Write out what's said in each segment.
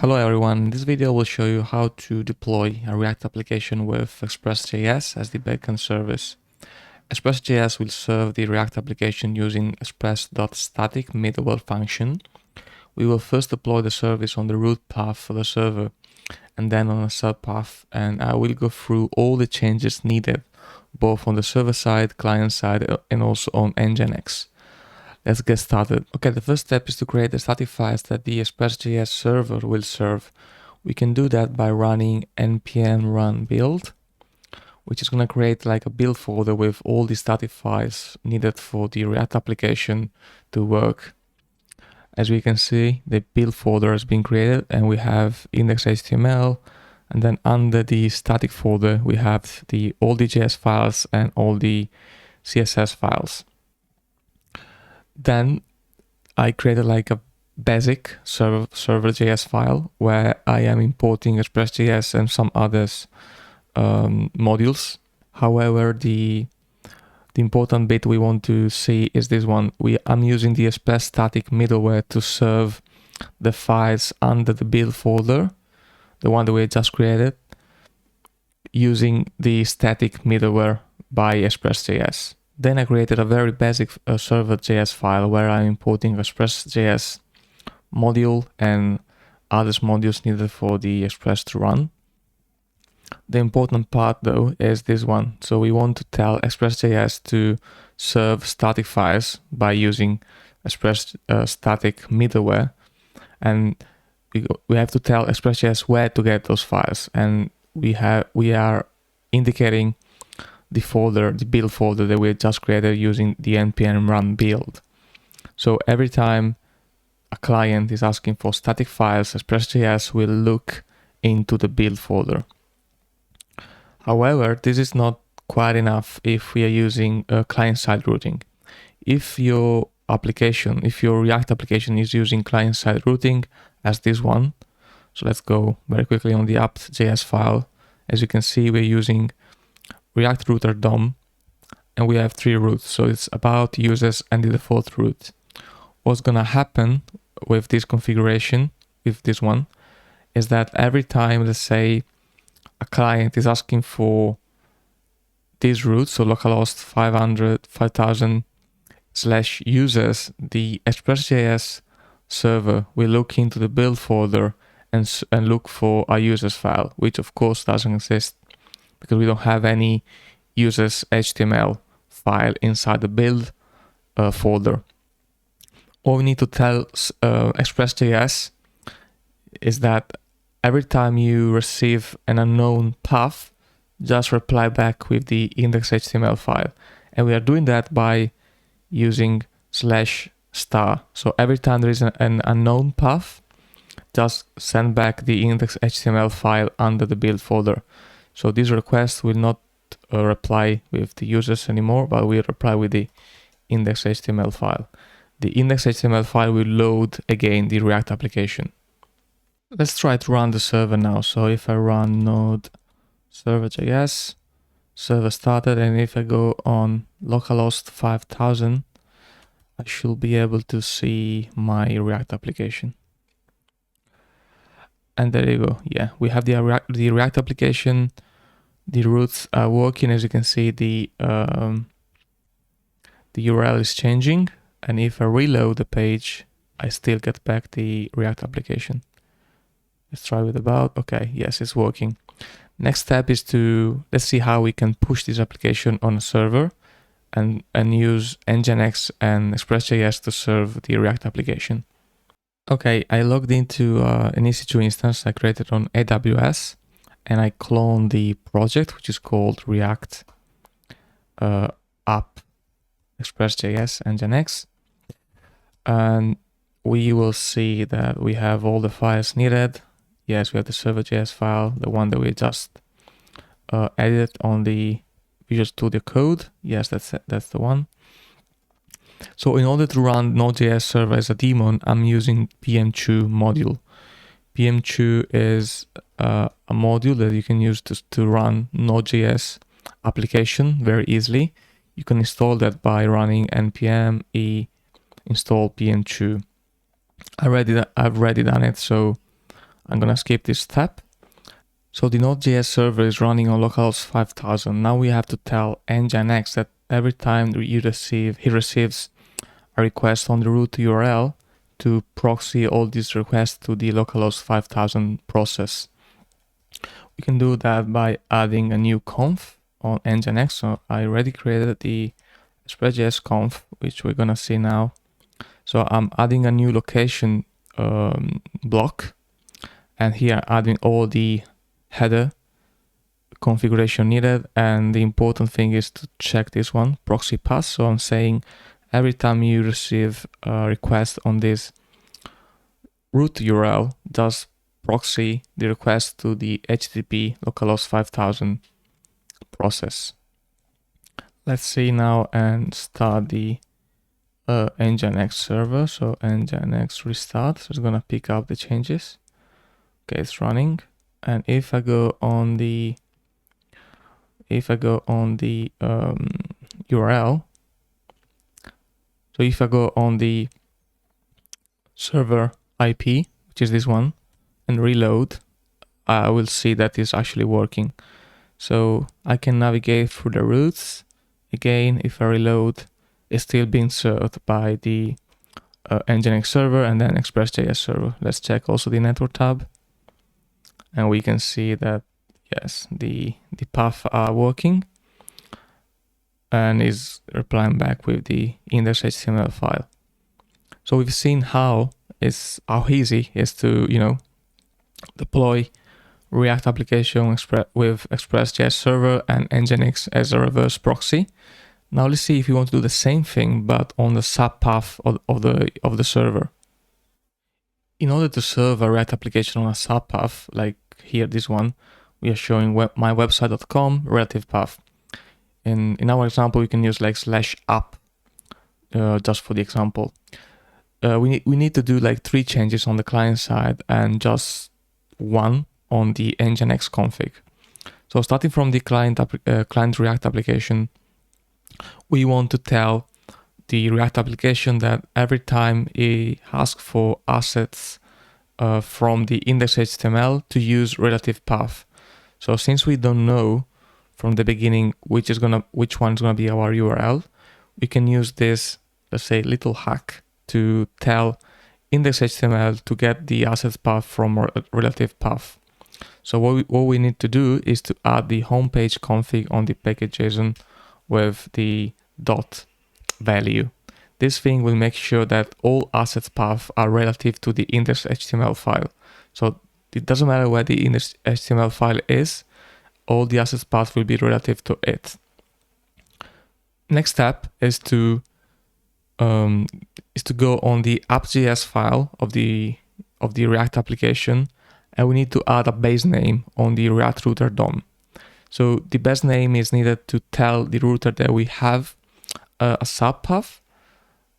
Hello everyone, in this video I will show you how to deploy a React application with ExpressJS as the backend service. ExpressJS will serve the React application using express.static middleware function. We will first deploy the service on the root path for the server and then on a subpath, and I will go through all the changes needed both on the server side, client side, and also on Nginx. Let's get started. Okay, the first step is to create the static files that the ExpressJS server will serve. We can do that by running npm run build, which is going to create like a build folder with all the static files needed for the React application to work. As we can see, the build folder has been created and we have index.html, and then under the static folder we have all the JS files and all the CSS files. Then I created like a basic server.js file where I am importing ExpressJS and some others modules. However, the important bit we want to see is this one. I'm using the express.static middleware to serve the files under the build folder, the one that we just created, using the static middleware by ExpressJS. Then I created a very basic server.js file where I'm importing ExpressJS module and other modules needed for the Express to run. The important part though is this one. So we want to tell ExpressJS to serve static files by using express.static middleware, and we have to tell ExpressJS where to get those files, and we are indicating the folder, the build folder that we just created using the npm run build. So every time a client is asking for static files, ExpressJS will look into the build folder. However, this is not quite enough if we are using client-side routing. If your React application is using client-side routing as this one, so let's go very quickly on the app.js file. As you can see, we're using React router DOM, and we have 3 routes, so it's about users and the default route. What's gonna happen with this configuration, with this one, is that every time, let's say, a client is asking for this route, so localhost 5000/users, the ExpressJS server will look into the build folder and look for a users file, which of course doesn't exist, because we don't have any users HTML file inside the build folder. All we need to tell ExpressJS is that every time you receive an unknown path, just reply back with the index.html file. And we are doing that by using /*. So every time there is an unknown path, just send back the index.html file under the build folder. So this request will not reply with the users anymore, but will reply with the index.html file. The index.html file will load again the React application. Let's try to run the server now. So if I run node server.js, server started, and if I go on localhost 5000, I should be able to see my React application. And there you go. Yeah, we have the React application. The routes are working. As you can see, the URL is changing. And if I reload the page, I still get back the React application. Let's try with about. Okay, yes, it's working. Next step is let's see how we can push this application on a server and use Nginx and ExpressJS to serve the React application. Okay, I logged into an EC2 instance I created on AWS, and I cloned the project, which is called React App ExpressJS Nginx. And we will see that we have all the files needed. Yes, we have the server.js file, the one that we just edited on the Visual Studio Code. Yes, that's the one. So in order to run Node.js server as a daemon, I'm using PM2 module. PM2 is a module that you can use to run Node.js application very easily. You can install that by running npm install PM2. I've already done it, so I'm gonna skip this step. So the Node.js server is running on localhost 5000. Now we have to tell Nginx that every time he receives a request on the root URL to proxy all these requests to the localhost 5000 process. We can do that by adding a new conf on Nginx. So I already created the ExpressJS conf, which we're gonna see now. So I'm adding a new location block, and here adding all the header configuration needed. And the important thing is to check this one, proxy path. So I'm saying every time you receive a request on this root URL, does proxy the request to the HTTP localhost 5000 process. Let's see now and start the Nginx server. So Nginx restart. So it's gonna pick up the changes. Okay, it's running. And if I go on the URL, so if I go on the server IP, which is this one, and reload, I will see that it's actually working. So I can navigate through the routes. Again, if I reload, it's still being served by the Nginx server and then ExpressJS server. Let's check also the network tab. And we can see that, yes, the paths are working and is replying back with the index.html file. So we've seen how easy it is to, deploy React application with ExpressJS server and Nginx as a reverse proxy. Now let's see if we want to do the same thing, but on the subpath of the server. In order to serve a React application on a subpath, like here, this one, we are showing mywebsite.com relative path. In our example, we can use like /app just for the example. We need to do like 3 changes on the client side and just 1 on the Nginx config. So starting from the client React application, we want to tell the React application that every time it asks for assets from the index.html to use relative path. So since we don't know from the beginning which one is gonna be our URL, we can use this, let's say, little hack to tell index.html to get the assets path from a relative path. So what we need to do is to add the homepage config on the package.json with the dot value. This thing will make sure that all assets paths are relative to the index.html file. So it doesn't matter where the index.html file is, all the assets paths will be relative to it. Next step is to go on the app.js file of the React application, and we need to add a base name on the React router DOM. So the base name is needed to tell the router that we have a subpath,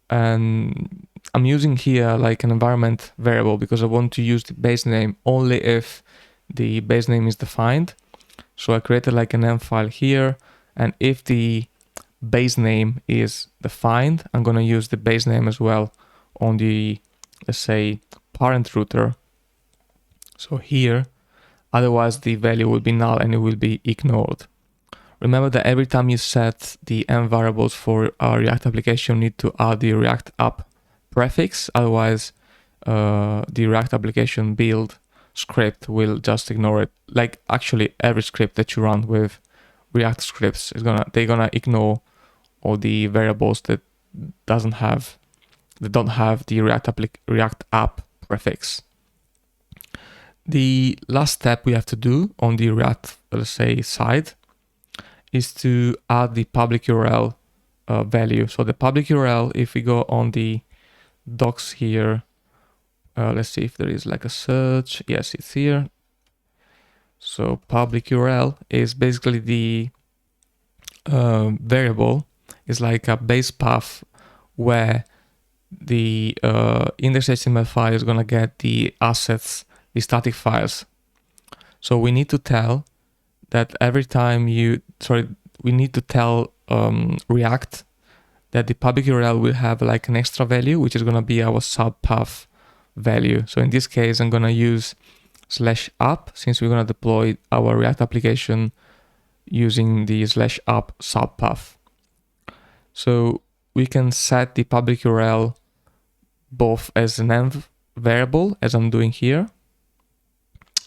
and I'm using here like an environment variable because I want to use the base name only if the base name is defined. So I created like an env file here, and if the base name is defined, I'm gonna use the base name as well on the, let's say, parent router. So here, otherwise the value will be null and it will be ignored. Remember that every time you set the env variables for our React application, you need to add the React app prefix. Otherwise, the React application build script will just ignore it. Like actually every script that you run with React scripts they're gonna ignore all the variables that don't have the React app prefix. The last step we have to do on the React, let's say, side is to add the public URL value. So the public URL, if we go on the docs here, let's see if there is like a search. Yes, it's here. So public URL is basically the variable, is like a base path where the index.html file is gonna get the assets, the static files. So we need to tell that every time we need to tell React that the public URL will have like an extra value, which is gonna be our subpath value. So in this case, I'm gonna use /app, since we're going to deploy our React application using the /app subpath. So we can set the public URL both as an env variable, as I'm doing here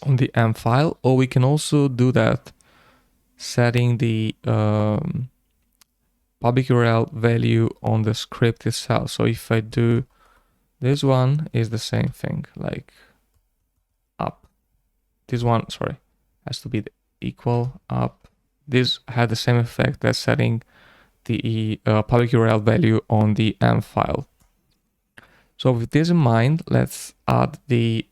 on the env file, or we can also do that setting the public URL value on the script itself. So if I do this one, is the same thing, like up. This one, sorry, has to be the equal up. This had the same effect as setting the public URL value on the env file. So with this in mind, let's add the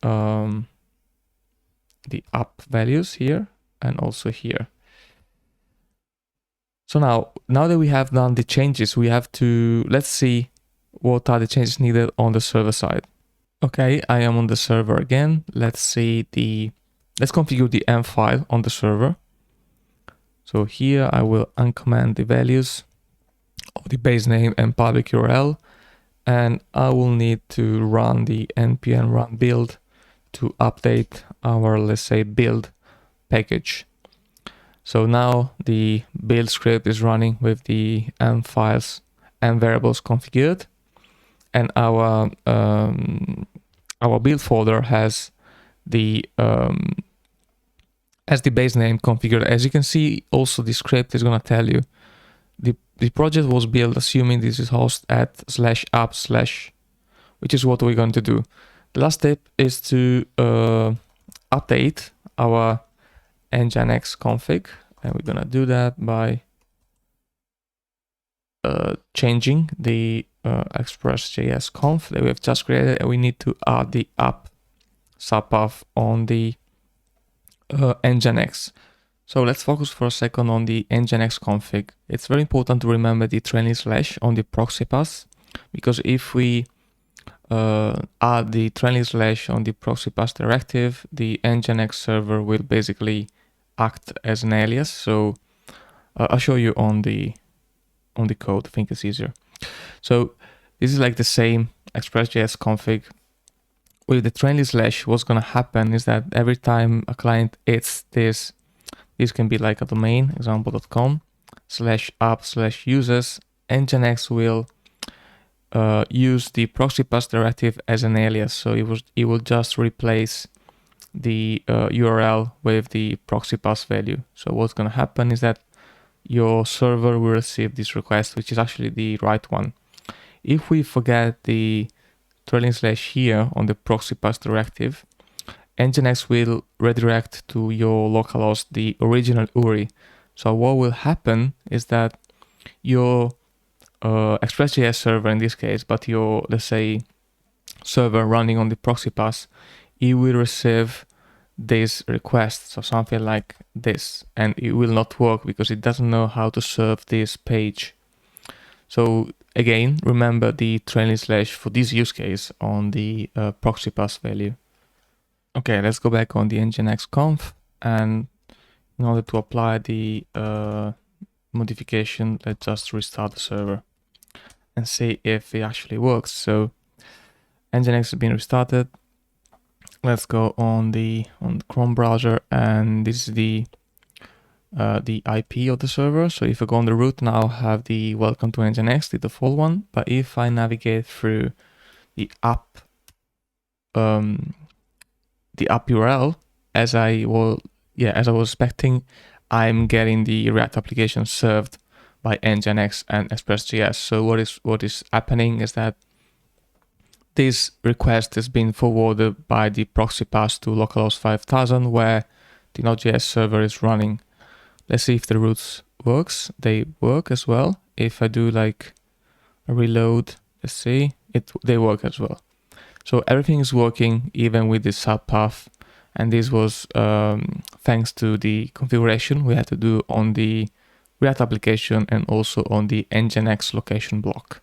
up values here and also here. So now that we have done the changes, we have to, let's see what are the changes needed on the server side. Okay, I am on the server again. Let's configure the env file on the server. So here I will uncomment the values of the base name and public URL, and I will need to run the npm run build to update our, let's say, build package. So now the build script is running with the env files and variables configured, and our build folder has the base name configured. As you can see, also the script is going to tell you the project was built assuming this is host at /app/, which is what we're going to do. The last step is to update our Nginx config, and we're gonna do that by changing the express.js conf that we have just created, and we need to add the app subpath on the Nginx. So let's focus for a second on the Nginx config. It's very important to remember the trailing slash on the proxy path, because if we add the trailing slash on the proxy path directive, the Nginx server will basically act as an alias. So I'll show you on the code. I think it's easier. So this is like the same ExpressJS config. With the trailing slash, what's gonna happen is that every time a client hits this can be like a domain, example.com /app/users, Nginx will use the proxy path directive as an alias. So it will just replace the URL with the proxy path value. So what's going to happen is that your server will receive this request, which is actually the right one. If we forget the trailing slash here on the proxy path directive, Nginx will redirect to your localhost the original URI. So what will happen is that your ExpressJS server in this case, but your, let's say, server running on the proxy path, it will receive this request, so something like this, and it will not work because it doesn't know how to serve this page. So again, remember the trailing slash for this use case on the proxy path value. Okay, let's go back on the Nginx conf, and in order to apply the modification, let's just restart the server and see if it actually works. So Nginx has been restarted. Let's go on the Chrome browser, and this is the IP of the server. So if I go on the root now, I have the welcome to Nginx, the default one. But if I navigate through the app URL, as I was expecting, I'm getting the React application served by Nginx and ExpressJS. So what is happening is that this request has been forwarded by the proxy path to localhost 5000, where the Node.js server is running. Let's see if the routes works. They work as well. If I do like a reload, let's see, they work as well. So everything is working even with the subpath, and this was thanks to the configuration we had to do on the React application and also on the Nginx location block.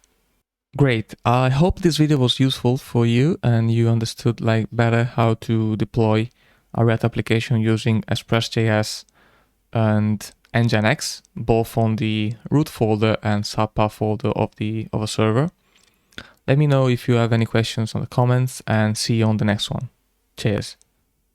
Great. I hope this video was useful for you and you understood like better how to deploy a React application using ExpressJS and Nginx, both on the root folder and subpath folder of a server. Let me know if you have any questions on the comments, and see you on the next one. Cheers.